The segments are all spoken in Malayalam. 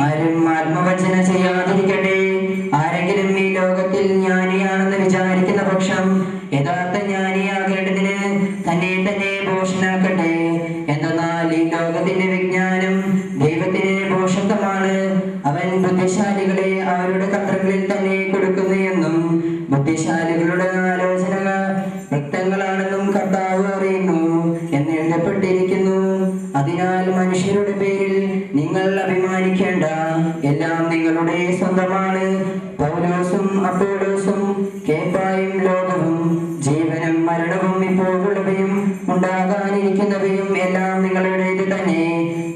ആരും ആത്മവഞ്ചന ചെയ്യാതിരിക്കട്ടെ. ജ്ഞാനിയാകേണ്ടതിന് തന്നെ തന്നെ ഭോഷനാക്കട്ടെ. എന്തെന്നാൽ ഈ ലോകത്തിന്റെ വിജ്ഞാനം ദൈവത്തിന് ഭോഷത്വമാണ്. അവൻ ബുദ്ധിശാലികളെ അവരുടെ തന്ത്രങ്ങളിൽ തന്നെ കൊടുക്കുന്നു എന്നും ബുദ്ധിശാലികളുടെ ആലോചനകൾ വ്യക്തങ്ങളാണെന്നും കർത്താവ് അറിയുന്നു എന്ന് എഴുതപ്പെട്ടിരിക്കുന്നു. അതിനാൽ മനുഷ്യരുടെ പേരിൽ നിങ്ങൾ അഭിമാനിക്കേണ്ട. എല്ലാം നിങ്ങളുടെ സ്വന്തമാണ്. പൗലോസും അപ്പോലോസും കേഫായും ലോകവും ജീവനും മരണവും ഇപ്പോഴുള്ളവയും ഉണ്ടാകാനിരിക്കുന്നവയും എല്ലാം നിങ്ങളുടേത് തന്നെ.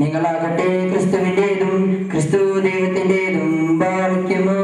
നിങ്ങളാകട്ടെ ക്രിസ്തുവിൻ്റെതും ക്രിസ്തു ദൈവത്തിൻ്റെതും. ഭാഗ്യമോ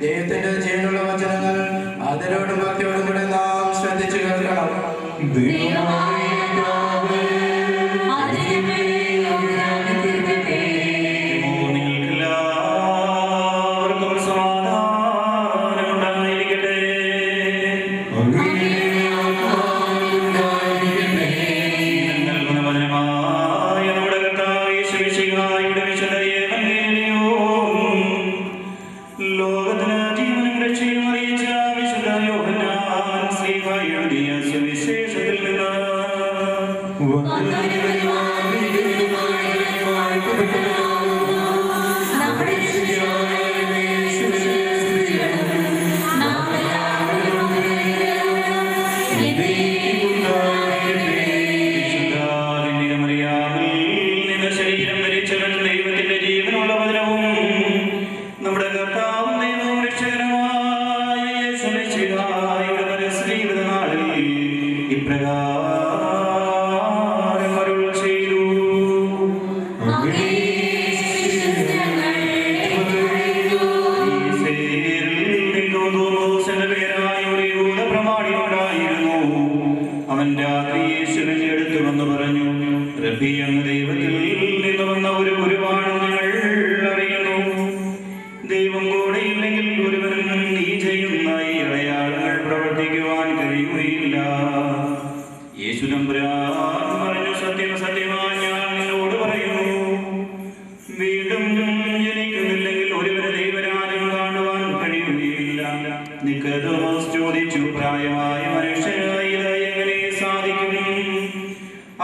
ദൈവത്തിന്റെ ജീവനുള്ള വചനങ്ങൾ ആദരവോടും ഭക്തിയോടും കൂടെ നാം ശ്രദ്ധിച്ചു കേൾക്കണം.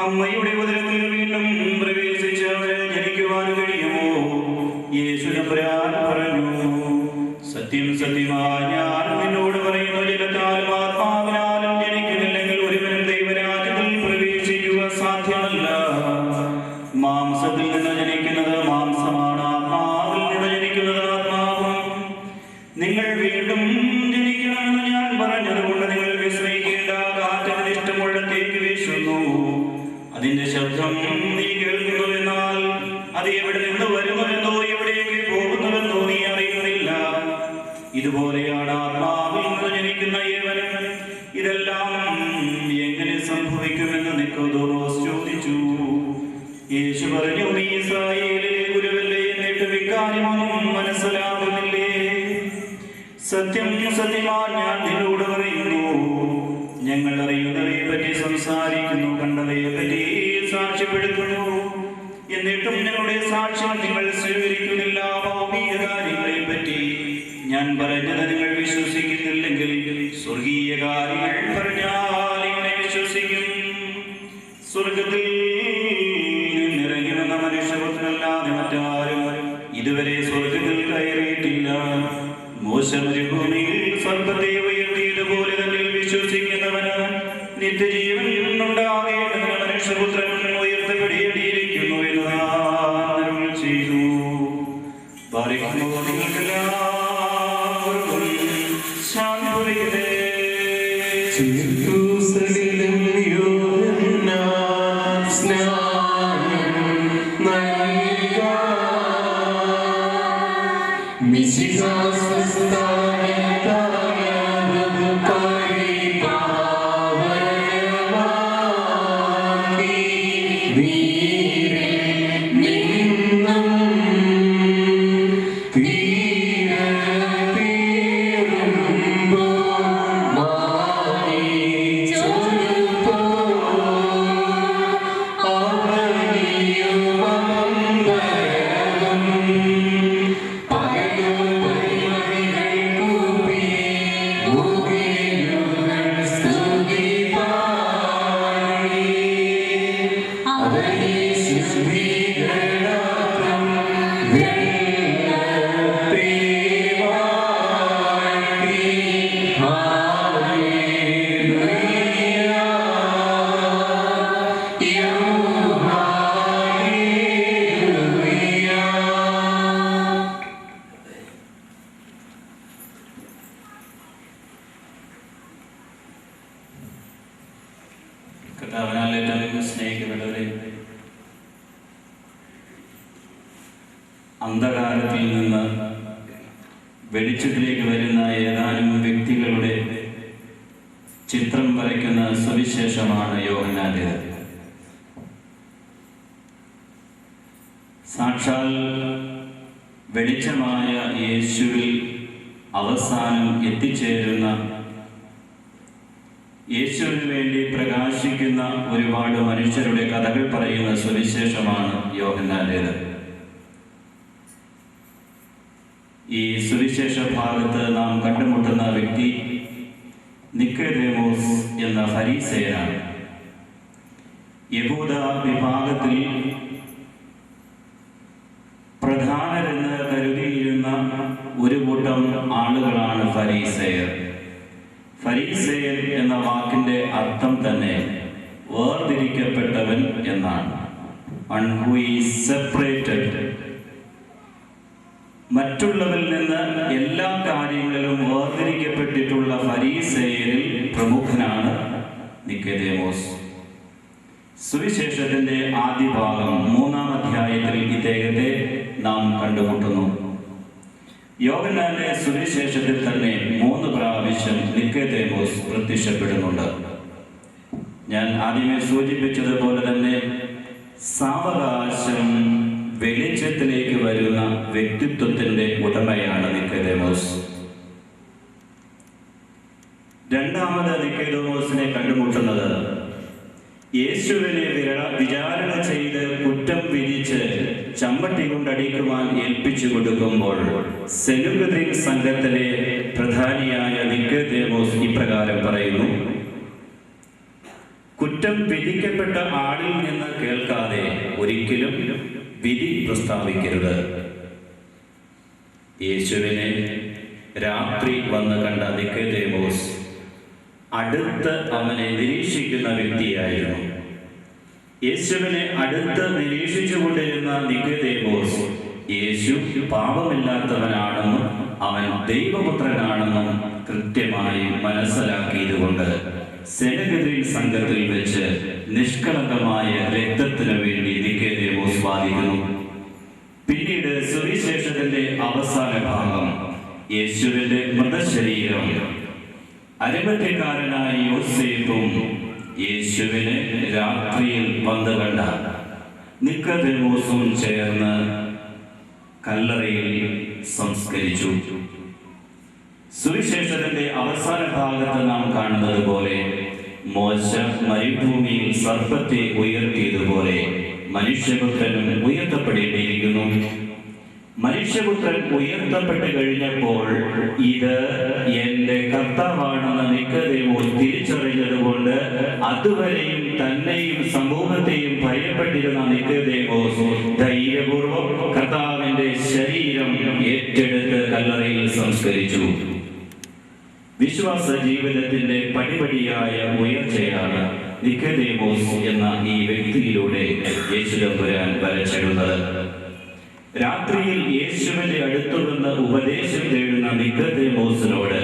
അമ്മയുടെ ഉദരത്തിൽ വീണ്ടും പ്രവേശിച്ച് അവരെ ജനിക്കുവാൻ കഴിയുമോ? യേശു തമ്പുരാൻ പറഞ്ഞു, സത്യം സത്യമായി ഞാൻ നിന്നോട് പറയുന്നു, ജലത്താലും ആത്മാവിനാലും ജനിക്കുന്നില്ലെങ്കിൽ ഒരുവനും ദൈവരാജ്യത്തിൽ പ്രവേശിക്കുക സാധ്യമല്ല. മാംസത്തിൽ നിന്ന് ജനിക്കുന്നത് മാംസമാണ്, ആത്മാവിൽ നിന്ന് ജനിക്കുന്നത് ആത്മാവും. നിങ്ങൾ വീണ്ടും ജനിക്കണമെന്ന് ഞാൻ പറഞ്ഞതുകൊണ്ട് നിങ്ങൾ വിസ്മയിക്കേണ്ട. കാറ്റിന് ഇഷ്ടമുള്ളത്തേക്ക് വീശുന്നു, അതിന്റെ ശബ്ദം നീ കേൾക്കുന്നു, എന്നാൽ അത് എവിടെ നിന്ന് വരുന്നുവെന്നോ എവിടേക്ക് പോകുന്നുവെന്നോ നീ അറിയുന്നില്ല. ഇതുപോലെയാണ് ആത്മാവിൽ നിന്ന് ജനിക്കുന്ന ഏവനും. ഇതെല്ലാം എങ്ങനെ സംഭവിക്കുമെന്ന് നിക്കോദോമോസ് ചോദിച്ചു. യേശു പറഞ്ഞു, നീ ഇസ്രായേലിലെ ഗുരുവല്ലേ, എന്നിട്ട് ഇക്കാര്യമൊന്നും മനസ്സിലാകുന്നില്ലേ? സത്യം സത്യമായി ഞാൻ നിന്നോട് പറയുന്നു, ഞങ്ങൾ അറിയുന്നവയെ പറ്റി സംസാരിക്കുന്നു, കണ്ടവയെ പറ്റി സാക്ഷ്യപ്പെടുത്തുന്നു. സാക്ഷ്യം നിങ്ങൾ സ്വീകരിക്കുന്നില്ല. ഭൗമിക കാര്യങ്ങളെ പറ്റി ഞാൻ പറഞ്ഞത് നിങ്ങൾ വിശ്വസിക്കുന്നില്ലെങ്കിൽ സ്വർഗീയ കാര്യങ്ങൾ പറഞ്ഞാൽ എങ്ങനെ വിശ്വസിക്കും? സ്വർഗത്തിൽ നിന്നിറങ്ങി വന്ന മനുഷ്യപുത്രനല്ലാതെ മറ്റാരും ഇതുവരെ സ്വർഗത്തിൽ കയറിയിട്ടില്ല. മോശ മരുഭൂമിയിൽ സർപ്പത്തെ ഉയർത്തിയതുപോലെ തന്നെ വിശ്വസിക്കുന്നവന് നിത്യജീവൻ ഉണ്ടാകേണ്ടതിന് മനുഷ്യപുത്രൻ ഉയർത്തപ്പെടേണ്ടിയിരിക്കുന്നു എന്ന് അരുൾ ചെയ്തു. നിങ്ങൾക്കെല്ലാവർക്കും ശാന്തി ഭവിക്കട്ടെ. അന്ധകാരത്തിൽ നിന്ന് വെളിച്ചത്തിലേക്ക് വരുന്ന ഏതാനും വ്യക്തികളുടെ ചിത്രം വരയ്ക്കുന്ന സുവിശേഷമാണ് യോഹന്നാന്റേത്. സാക്ഷാൽ വെളിച്ചമായ യേശുവിൽ അവസാനം എത്തിച്ചേരുന്ന, യേശുവിന് വേണ്ടി പ്രകാശിക്കുന്ന ഒരുപാട് മനുഷ്യരുടെ കഥകൾ പറയുന്ന സുവിശേഷമാണ് യോഹന്നാന്റേത്. ഈ സുവിശേഷ ഭാഗത്ത് നാം കണ്ടുമുട്ടുന്ന വ്യക്തി നിക്കോദേമോസ് എന്ന ഫരീസേയനാണ്. യഹൂദ വിഭാഗത്തിൽ പ്രധാനരെന്ന് കരുതിയിരുന്ന ഒരു കൂട്ടം ആളുകളാണ് ഫരീസേയർ. ഫരീസേയൻ എന്ന വാക്കിന്റെ അർത്ഥം തന്നെ വേർതിരിക്കപ്പെട്ടവൻ എന്നാണ്. One who is separated. മറ്റുള്ളവരിൽ നിന്ന് എല്ലാ കാര്യങ്ങളിലും വേർതിരിക്കപ്പെട്ടിട്ടുള്ള ഫരീസേയരിൽ പ്രമുഖനാണ് നിക്കോദേമോസ്. സുവിശേഷത്തിന്റെ ആദ്യ ഭാഗം 3-ാം അധ്യായത്തിൽ ഇദ്ദേഹത്തെ നാം കണ്ടുമുട്ടുന്നു. യോഹന്നാന്റെ സുവിശേഷത്തിൽ തന്നെ 3 പ്രാവശ്യം നിക്കോദേമോസ് പ്രത്യക്ഷപ്പെടുന്നുണ്ട്. ഞാൻ ആദ്യമേ സൂചിപ്പിച്ചതുപോലെ തന്നെ സാവകാശം വെളിച്ചത്തിലേക്ക് വരുന്ന വ്യക്തിത്വത്തിന്റെ ഉടമയാണ് നിക്കോദേമോസ്. രണ്ടാമത് നിക്കോദേമോസിനെ കണ്ടുമുട്ടുന്നത് യേശുവിനെ വിചാരണ ചെയ്ത് കുറ്റം വിധിച്ച് ചമ്മട്ടി കൊണ്ടടിക്കുവാൻ ഏൽപ്പിച്ചു കൊടുക്കുമ്പോൾ സെനുഗദ്രീൻ സംഘത്തിലെ പ്രധാനിയായ നിക്കോദേമോസ് ഇപ്രകാരം പറയുന്നു: കുറ്റം വിധിക്കപ്പെട്ട ആളിൽ നിന്ന് കേൾക്കാതെ ഒരിക്കലും വിധി പ്രസ്താവിക്കരുത്. യേശുവിനെ രാത്രി വന്ന് കണ്ട നിക്കോദേമോസ് അടുത്ത് അവനെ നിരീക്ഷിക്കുന്ന വ്യക്തിയായിരുന്നു. യേശുവിനെ അടുത്ത് നിരീക്ഷിച്ചുകൊണ്ടിരുന്ന നിക്കോദേമോസ് യേശു പാപമില്ലാത്തവനാണെന്നും അവൻ ദൈവപുത്രനാണെന്നും കൃത്യമായി മനസ്സിലാക്കിയതുകൊണ്ട് സെനഗദ്രീൻ സംഘത്തിൽ വെച്ച് നിഷ്കളങ്കമായ രക്തത്തിനു വേണ്ടി നിക്കോദേമോസ് വാദിക്കുന്നു. പിന്നീട് സുവിശേഷത്തിന്റെ അവസാന ഭാഗം യേശുവിന്റെ മൃതശരീരം അരിമത്യക്കാരനായ യോസേഫും യേശുവിനെ രാത്രിയിൽ വന്നു കണ്ട നിക്കോദേമോസും ചേർന്ന് കല്ലറയിൽ സംസ്കരിച്ചു. സുവിശേഷത്തിന്റെ അവസാന ഭാഗത്ത് നാം കാണുന്നത് പോലെ മോശ മരുഭൂമിയിൽ സർപ്പത്തെ ഉയർത്തിയതുപോലെ മനുഷ്യപുത്രനും ഉയർത്തപ്പെടേണ്ടിയിരിക്കുന്നു. മനുഷ്യപുത്രൻ ഉയർത്തപ്പെട്ട് കഴിഞ്ഞപ്പോൾ ഇത് എന്റെ കർത്താവാണെന്ന് നിക്കോദേമോസ് തിരിച്ചറിഞ്ഞതുകൊണ്ട് അതുവരെയും തന്നെയും സമൂഹത്തെയും ഭയപ്പെട്ടിരുന്ന നിക്കോദേമോസ് ധൈര്യപൂർവ്വം കർത്താവിന്റെ ശരീരം ഏറ്റെടുത്ത് കല്ലറയിൽ സംസ്കരിച്ചു. വിശ്വാസ ജീവിതത്തിന്റെ പടിപടിയായ ഉയർച്ചയാണ് നിക്കോദേമോസ് എന്ന ഈ വ്യക്തിയിലൂടെ യേശു തമ്പുരാൻ വരച്ചിടുന്നത്. രാത്രിയിൽ യേശുവിന്റെ അടുത്തുനിന്ന് ഉപദേശം തേടുന്ന നിക്കോദേമോസിനോട്